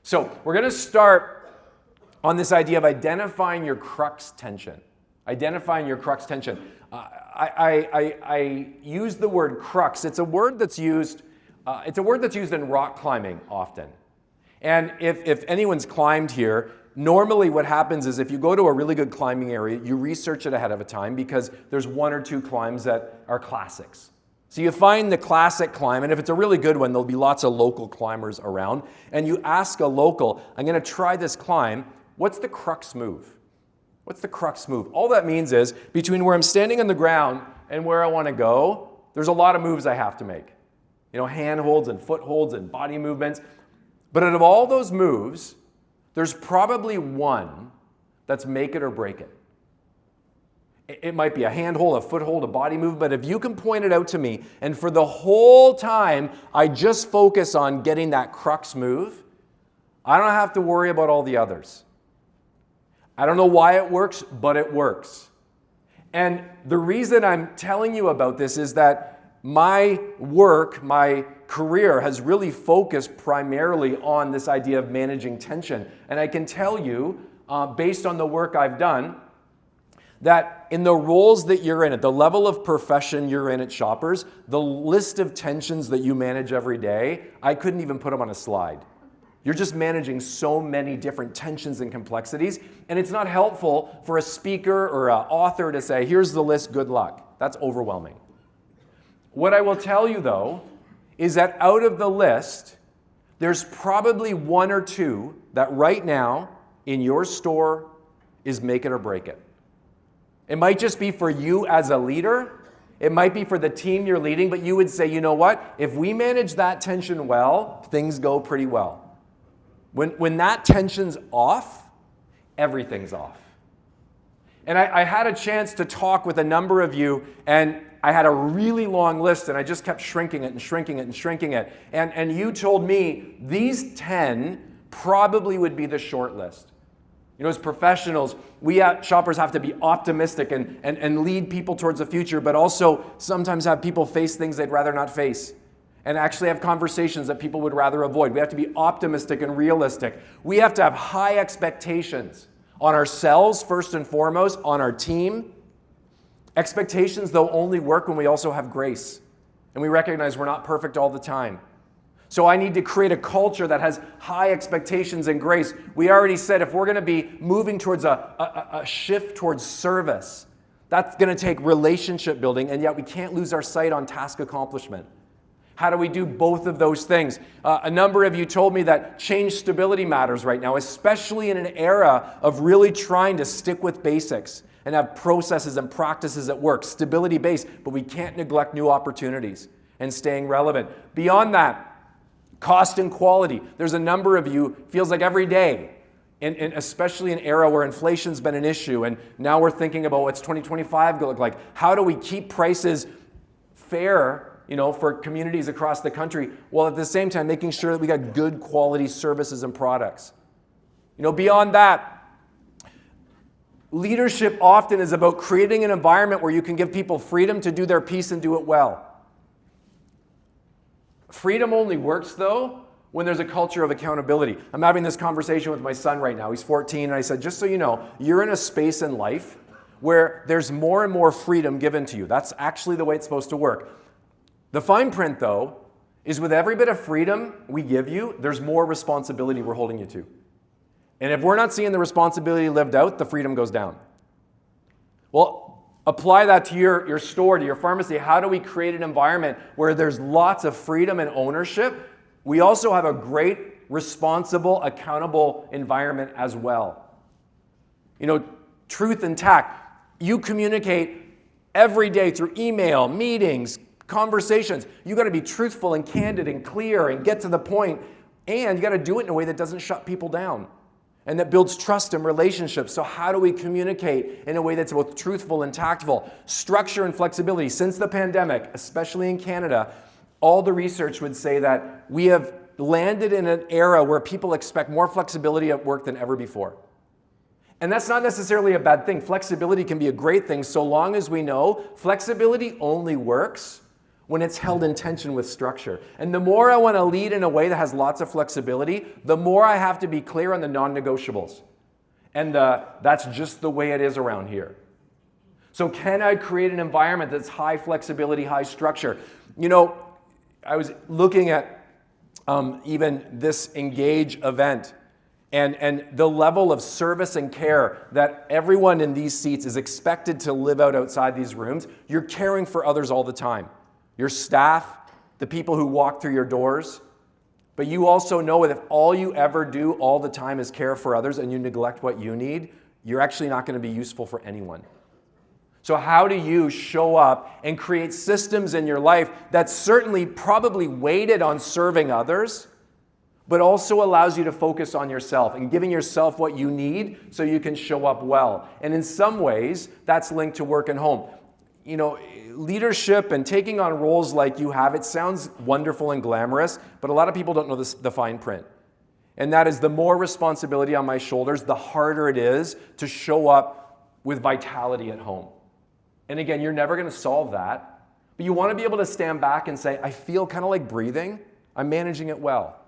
So we're going to start on this idea of identifying your crux tension. Identifying your crux tension. I use the word crux. It's a word that's used. It's a word that's used in rock climbing often. And if anyone's climbed here, normally what happens is if you go to a really good climbing area, you research it ahead of time because there's one or two climbs that are classics. So you find the classic climb, and if it's a really good one, there'll be lots of local climbers around, and you ask a local, I'm going to try this climb, what's the crux move? What's the crux move? All that means is between where I'm standing on the ground and where I want to go, there's a lot of moves I have to make. You know, hand holds and foot holds and body movements. But out of all those moves, there's probably one that's make it or break it. It might be a hand hold, a foot hold, a body move, but if you can point it out to me, and for the whole time I just focus on getting that crux move, I don't have to worry about all the others. I don't know why it works, but it works. And the reason I'm telling you about this is that my work, my career has really focused primarily on this idea of managing tension. And I can tell you, based on the work I've done, that in the roles that you're in, at the level of profession you're in at Shoppers, the list of tensions that you manage every day, I couldn't even put them on a slide. You're just managing so many different tensions and complexities, and it's not helpful for a speaker or an author to say, here's the list, good luck. That's overwhelming. What I will tell you, though, is that out of the list, there's probably one or two that right now in your store is make it or break it. It might just be for you as a leader. It might be for the team you're leading, but you would say, you know what? If we manage that tension well, things go pretty well. When that tension's off, everything's off. And I had a chance to talk with a number of you, and I had a really long list, and I just kept shrinking it and shrinking it and shrinking it. And you told me these 10 probably would be the short list. You know, as professionals, we at Shoppers have to be optimistic and lead people towards the future, but also sometimes have people face things they'd rather not face and actually have conversations that people would rather avoid. We have to be optimistic and realistic. We have to have high expectations on ourselves, first and foremost, on our team. Expectations, though, only work when we also have grace, and we recognize we're not perfect all the time. So I need to create a culture that has high expectations and grace. We already said if we're going to be moving towards a shift towards service, that's going to take relationship building, and yet we can't lose our sight on task accomplishment. How do we do both of those things? A number of you told me that change stability matters right now, especially in an era of really trying to stick with basics and have processes and practices at work, stability-based, but we can't neglect new opportunities and staying relevant. Beyond that, cost and quality. There's a number of you, feels like every day, and especially an era where inflation's been an issue, and now we're thinking about what's 2025 going to look like. How do we keep prices fair, you know, for communities across the country, while at the same time making sure that we got good quality services and products? You know, beyond that, leadership often is about creating an environment where you can give people freedom to do their piece and do it well. Freedom only works, though, when there's a culture of accountability. I'm having this conversation with my son right now. He's 14, and I said, just so you know, you're in a space in life where there's more and more freedom given to you. That's actually the way it's supposed to work. The fine print, though, is with every bit of freedom we give you, there's more responsibility we're holding you to. And if we're not seeing the responsibility lived out, the freedom goes down. Well, apply that to your store, to your pharmacy. How do we create an environment where there's lots of freedom and ownership? We also have a great, responsible, accountable environment as well. You know, truth and tact. You communicate every day through email, meetings, conversations. You got to be truthful and candid and clear and get to the point, and you got to do it in a way that doesn't shut people down and that builds trust and relationships. So how do we communicate in a way that's both truthful and tactful? Structure and flexibility. Since the pandemic, especially in Canada, all the research would say that we have landed in an era where people expect more flexibility at work than ever before. And that's not necessarily a bad thing. Flexibility can be a great thing so long as we know flexibility only works when it's held in tension with structure. And the more I want to lead in a way that has lots of flexibility, the more I have to be clear on the non-negotiables. And that's just the way it is around here. So can I create an environment that's high flexibility, high structure? You know, I was looking at even this Engage event and the level of service and care that everyone in these seats is expected to live out outside these rooms. You're caring for others all the time. Your staff, the people who walk through your doors. But you also know that if all you ever do all the time is care for others and you neglect what you need, you're actually not going to be useful for anyone. So how do you show up and create systems in your life that certainly probably weighted on serving others, but also allows you to focus on yourself and giving yourself what you need so you can show up well? And in some ways, that's linked to work and home. You know, leadership and taking on roles like you have, it sounds wonderful and glamorous, but a lot of people don't know the fine print. And that is the more responsibility on my shoulders, the harder it is to show up with vitality at home. And again, you're never going to solve that, but you want to be able to stand back and say, I feel kind of like breathing. I'm managing it well.